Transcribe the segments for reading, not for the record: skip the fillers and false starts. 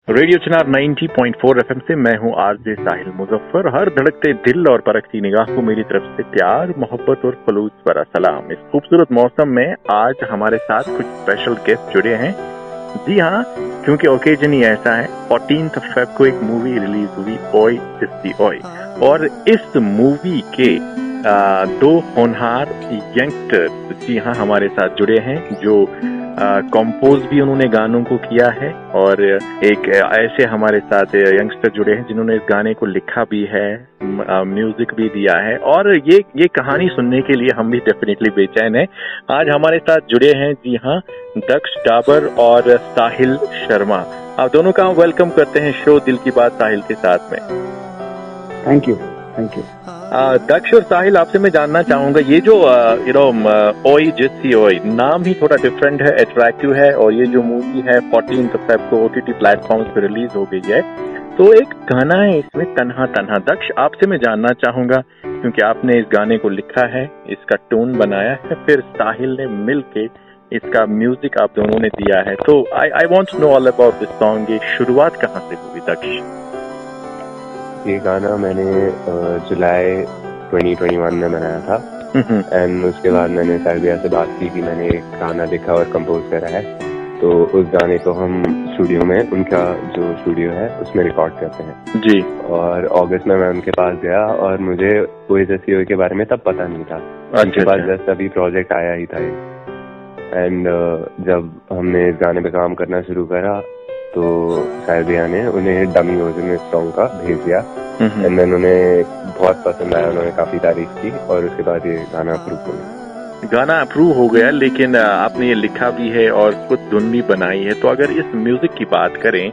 Radio चिनार 90.4 FM से मैं हूं आरजे साहिल मुजफ्फर। हर धड़कते दिल और परखती निगाह को मेरी तरफ से प्यार, मोहब्बत और खलूस भरा सलाम। इस खूबसूरत मौसम में आज हमारे साथ कुछ स्पेशल गेस्ट जुड़े हैं। जी हाँ, क्योंकि ओकेजन ही ऐसा है। 14 फेब को एक मूवी रिलीज हुई, ओए जिस्सी ओए, और इस मूवी के दो होनहार यंगस्टर्स जी हाँ हमारे साथ जुड़े हैं, जो कंपोज भी उन्होंने गानों को किया है, और एक ऐसे हमारे साथ यंगस्टर जुड़े हैं जिन्होंने इस गाने को लिखा भी है, म्यूजिक भी दिया है, और ये कहानी सुनने के लिए हम भी डेफिनेटली बेचैन हैं। आज हमारे साथ जुड़े हैं जी हाँ दक्ष डाबर और साहिल शर्मा। आप दोनों का वेलकम करते हैं शो दिल की बात साहिल के साथ में। Thank you. दक्ष और साहिल, आपसे मैं जानना चाहूंगा, ये जो ओए जिस्सी ओए नाम ही थोड़ा डिफरेंट है, अट्रैक्टिव है, और ये जो मूवी है 14 फेब को ओटीटी प्लेटफॉर्म्स पे रिलीज हो गई है, तो एक गाना है इसमें तन्हा तन्हा। दक्ष, आपसे मैं जानना चाहूंगा, क्योंकि आपने इस गाने को लिखा है, इसका टोन बनाया है, फिर साहिल ने मिल के इसका म्यूजिक आप दोनों ने दिया है, तो I want to know all about this song. ये शुरुआत कहाँ से हुई दक्ष? ये गाना मैंने जुलाई 2021 में बनाया था, एंड उसके बाद मैंने साहिल भैया से बात की कि मैंने एक गाना लिखा और कंपोज करा है, तो उस गाने को हम स्टूडियो में, उनका जो स्टूडियो है उसमें रिकॉर्ड करते हैं जी। और अगस्त में मैं उनके पास गया, और मुझे ओए जिस्सी ओए के बारे में तब पता नहीं था। उनके पास जस्ट अभी प्रोजेक्ट आया ही था, एंड जब हमने इस गाने पे काम करना शुरू करा तो साहिल भैया ने उन्हें डमी वर्जन इस सॉन्ग का भेज दिया, एंड देन उन्हें बहुत पसंद आया, उन्होंने काफी तारीफ की, और उसके बाद ये गाना अप्रूव हो गया। गाना अप्रूव हो गया, लेकिन आपने ये लिखा भी है और खुद धुन भी बनाई है। तो अगर इस म्यूजिक की बात करें,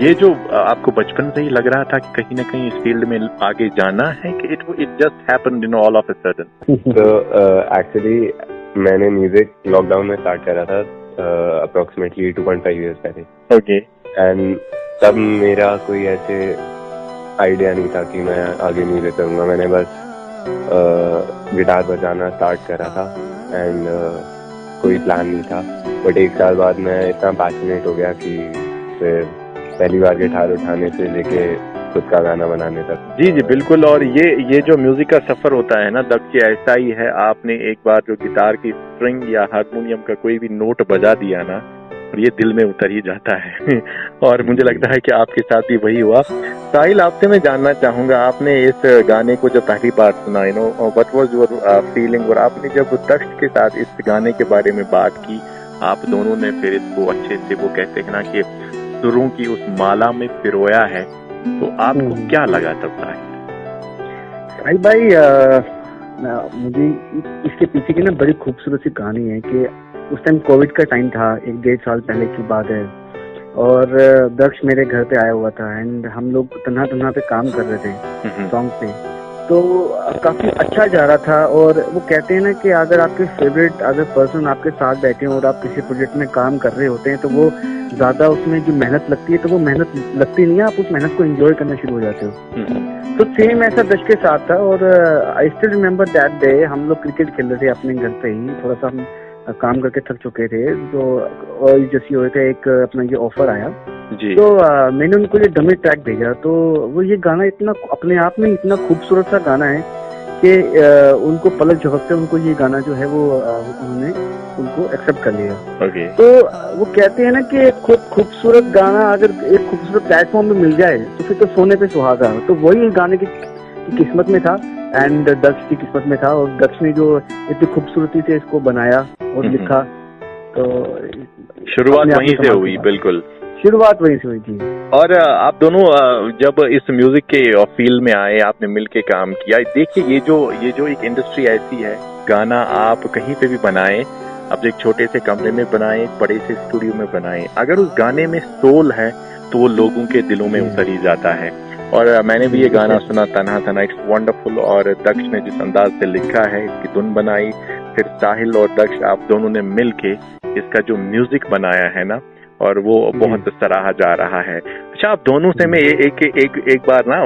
ये जो आपको बचपन से ही लग रहा था कि कहीं ना कहीं इस फील्ड में आगे जाना है, कि it just happened in all of a sudden? तो एक्चुअली मैंने म्यूजिक लॉकडाउन में स्टार्ट करा था, अप्रोक्सीमेटली 2.5 years पहले। ओके। एंड तब मेरा कोई ऐसे आइडिया नहीं था कि मैं आगे म्यूजिक करूंगा, मैंने बस गिटार बजाना स्टार्ट करा था, एंड कोई प्लान नहीं था। बट एक साल बाद मैं इतना पैशनेट हो गया कि फिर पहली बार गिटार उठाने से लेके खुद का गाना बनाने तक। जी बिल्कुल। और ये जो म्यूजिक का सफर होता है ना दक्ष, ऐसा ही है। आपने एक बार जो गिटार की स्ट्रिंग या हारमोनियम का कोई भी नोट बजा दिया ना, और ये दिल में उतर ही जाता है और मुझे लगता है कि आपके साथ भी वही हुआ। साहिल, आपसे मैं जानना चाहूंगा, आपने इस गाने को जब पहली बार सुना, व्हाट वाज योर फीलिंग, और आपने जब दक्ष के साथ इस गाने के बारे में बात की, आप दोनों ने फिर इसको अच्छे से, वो कहते हैं ना कि सुरों की उस माला में पिरोया है, तो आपको क्या लगा तब? साहिल भाई, मुझे इसके पीछे की ना बड़ी खूबसूरत सी कहानी है कि उस टाइम कोविड का टाइम था, 1-1.5 साल पहले की बात है, और दक्ष मेरे घर पे आया हुआ था, एंड हम लोग तन्हा तन्हा पे काम कर रहे थे सॉन्ग पे, तो काफी अच्छा जा रहा था। और वो कहते हैं ना कि अगर आपके फेवरेट पर्सन आपके साथ बैठे हैं और आप किसी प्रोजेक्ट में काम कर रहे होते हैं, तो वो ज्यादा उसमें जो मेहनत लगती है, तो वो मेहनत लगती नहीं है, आप उस मेहनत को एंजॉय करना शुरू हो जाते हो। तो सेम ऐसा दक्ष के साथ था, और I still remember that day. हम लोग क्रिकेट खेल रहे थे अपने घर पे ही, थोड़ा सा हम काम करके थक चुके थे, तो और जैसे हुए थे एक अपना ये ऑफर आया जी। तो मैंने उनको ये डमी ट्रैक भेजा, तो वो ये गाना इतना अपने आप में इतना खूबसूरत सा गाना है कि उनको पलक झपकते उनको ये गाना जो है वो उन्होंने उनको एक्सेप्ट कर लिया। तो वो कहते हैं ना कि खूबसूरत गाना अगर एक खूबसूरत प्लेटफॉर्म में मिल जाए तो फिर तो सोने पे सुहागा। तो वही गाने की किस्मत में था, एंड दक्ष की किस्मत में था, और दक्ष ने जो इतनी खूबसूरती से इसको बनाया और लिखा, तो शुरुआत वहीं से हुई। बिल्कुल, शुरुआत वहीं से हुई थी। और आप दोनों जब इस म्यूजिक के फील्ड में आए, आपने मिलके काम किया, देखिए ये जो एक इंडस्ट्री ऐसी है, गाना आप कहीं पे भी बनाएं, अब एक छोटे से कमरे में बनाएं, एक बड़े से स्टूडियो में बनाएं, अगर उस गाने में सोल है तो वो लोगों के दिलों में उतर ही जाता है। और मैंने भी ये गाना सुना, तन्हा तन्हा, इट्स वंडरफुल, और दक्ष ने जिस अंदाज से लिखा है, इसकी धुन बनाई, फिर साहिल और दक्ष आप दोनों ने मिलके इसका जो म्यूजिक बनाया है ना, और वो बहुत सराहा जा रहा है। अच्छा, आप दोनों से मैं एक बार ना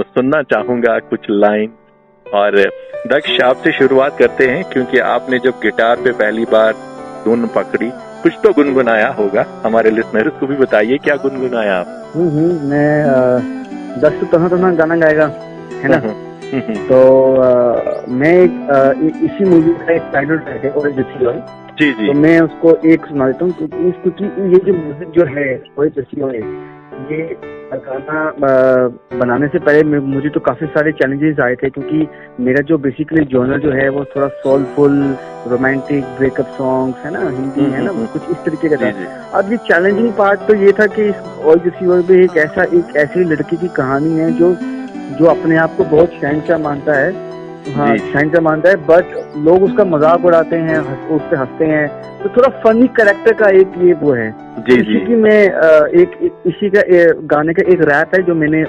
सुनना चाहूंगा कुछ लाइन, और दक्ष आपसे शुरुआत करते हैं, क्योंकि आपने जब गिटार पे पहली बार धुन पकड़ी कुछ तो गुनगुनाया होगा, हमारे लिसनर्स को भी बताइए क्या गुनगुनाया आप। मैं दस तो तन्हा गाना गाएगा, है ना। तो मैं इसी मूवी का एक टाइटल ट्रैक है और जी जी, तो मैं उसको एक सुना देता हूँ, क्योंकि ये जो म्यूजिक जो है ये गाना बनाने से पहले मुझे तो काफी सारे चैलेंजेस आए थे, क्योंकि मेरा जो बेसिकली जॉनर जो है वो थोड़ा सोलफुल रोमांटिक ब्रेकअप सॉन्ग्स है ना, हिंदी है ना, कुछ इस तरीके का था। अब ये चैलेंजिंग पार्ट तो ये था कि इस और जैसी में एक ऐसी लड़की की कहानी है जो अपने आप को बहुत शहंशाह मानता है, हाँ शहंशाह मानता है, बट लोग उसका मजाक उड़ाते हैं, उस पे हंसते हैं, तो थोड़ा फनी कैरेक्टर का एक ये वो है। इसी की मैं इसी का गाने का एक रैप है जो मैंने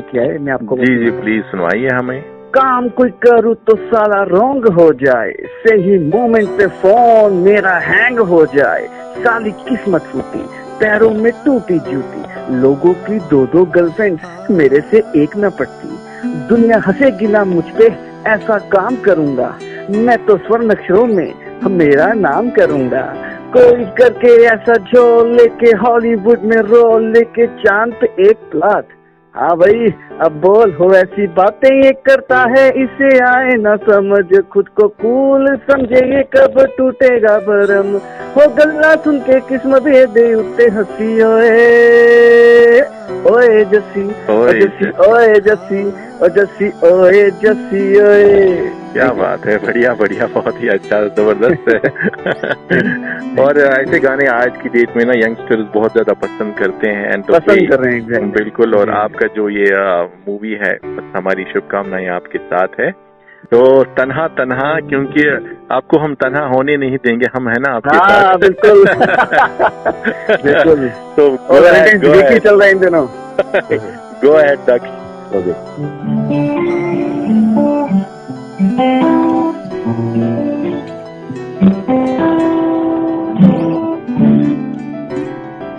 किया है, मैं आपको जी प्लीज सुनवाइए हमें। काम कोई करूँ तो साला रॉन्ग हो जाए, सही मोमेंट पे फोन मेरा हैंग हो जाए, साली किस्मत फूटी पैरों में टूटी जूती, लोगों की दो गर्लफ्रेंड मेरे से एक न पटती, दुनिया हंसेगी ना मुझ पे ऐसा काम करूंगा, मैं तो स्वर्ण अक्षरों में मेरा नाम करूंगा, कोई करके ऐसा झोल लेके हॉलीवुड में रोल लेके चांद पे एक प्लाट। हाँ भाई अब बोल, हो ऐसी बातें ये करता है, इसे आए ना समझ, खुद को कूल समझे, ये कब टूटेगा भरम, हो गल्ला सुन के किस्मत दे उत्ते हंसी, ओए जसी ओए जसी ओए जसी ओ जसी ओए जसी ओए। क्या बात है, बढ़िया बढ़िया, बहुत ही अच्छा, जबरदस्त है। और ऐसे गाने आज की डेट में ना यंगस्टर्स बहुत ज्यादा पसंद करते हैं, एंड पसंद कर रहे हैं बिल्कुल। और आपका जो ये मूवी है, हमारी शुभकामनाएं आपके साथ है। तो तन्हा तन्हा, क्योंकि आपको हम तन्हा होने नहीं देंगे, हम है ना आपके साथ। बिल्कुल बिल्कुल। तो चल रहा है इन दिनों। गो अहेड दक्ष।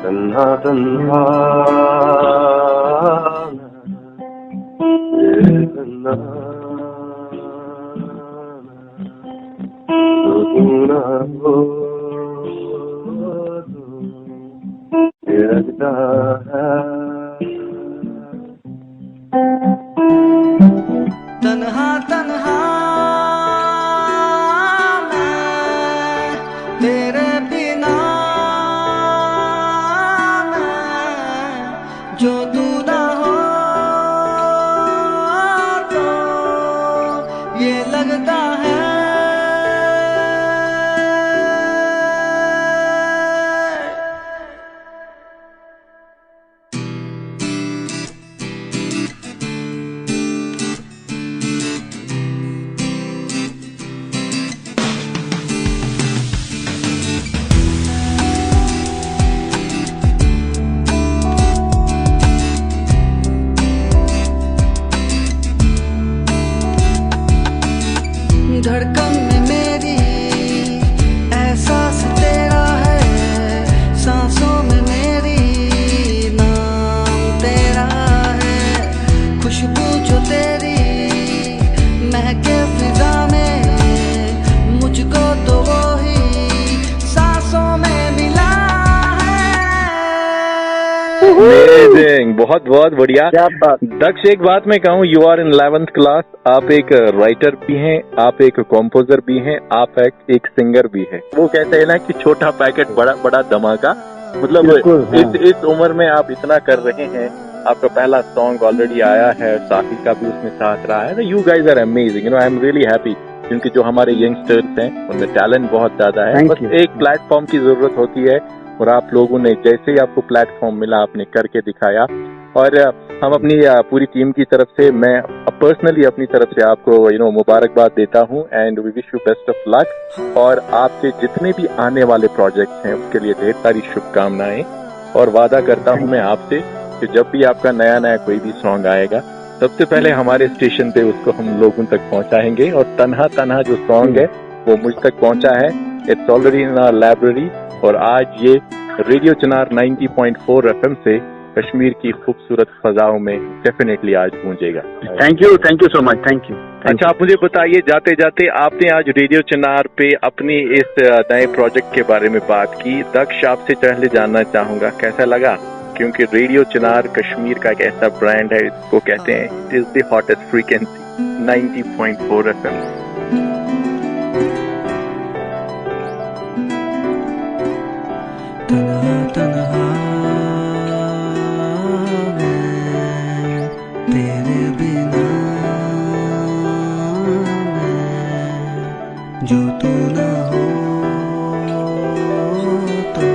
तन्हा तन्हा लगता है तन्हा तन्हा मैं तेरे बिना, मैं जो तू ना हो तो ये लगता है। धड़कन में मेरी एहसास तेरा है, सांसों में मेरी नाम तेरा है, खुशबू जो तेरी महके फिजा में, मुझको तो वो ही सांसों में मिला है। बहुत बहुत बढ़िया। क्या बात। दक्ष, एक बात मैं कहूँ, you are in 11th class, आप एक राइटर भी हैं, आप एक कॉम्पोजर भी हैं, आप एक सिंगर भी हैं। वो कहते हैं ना कि छोटा पैकेट बड़ा बड़ा धमाका, मतलब इस उम्र में आप इतना कर रहे हैं। आपका पहला सॉन्ग ऑलरेडी आया है, साथी का भी उसमें साथ रहा है। You guys are amazing, you know, I am really happy, क्योंकि जो हमारे यंगस्टर्स हैं उनमें टैलेंट बहुत ज्यादा है, बस एक प्लेटफॉर्म की जरूरत होती है। और आप लोगों ने जैसे ही आपको प्लेटफॉर्म मिला, आपने करके दिखाया। और हम अपनी पूरी टीम की तरफ से, मैं पर्सनली अपनी तरफ से आपको मुबारकबाद देता हूं, and we wish you best of luck. और आपके जितने भी आने वाले प्रोजेक्ट्स हैं उसके लिए ढेर सारी शुभकामनाएं। और वादा करता हूं मैं आपसे कि जब भी आपका नया नया कोई भी सॉन्ग आएगा, सबसे पहले हमारे स्टेशन पे उसको हम लोगों तक पहुंचाएंगे। और तन्हा तन्हा जो सॉन्ग है वो मुझ तक पहुंचा है, it's already in our library. और आज ये रेडियो चिनार 90.4 FM से कश्मीर की खूबसूरत फजाओं में डेफिनेटली आज गूंजेगा। Thank you so much, thank you. अच्छा, आप मुझे बताइए, जाते जाते आपने आज रेडियो चिनार पे अपनी इस नए प्रोजेक्ट के बारे में बात की। दक्ष, आपसे पहले जानना चाहूंगा कैसा लगा, क्योंकि रेडियो चिनार कश्मीर का एक ऐसा ब्रांड है, इसको कहते हैं it is the hottest frequency 90.4 FM। तन्हा तन्हा मैं तेरे बिना मैं, जो तू ना हो तो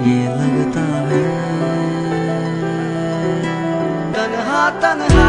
ये लगता है। तन्हा तन्हा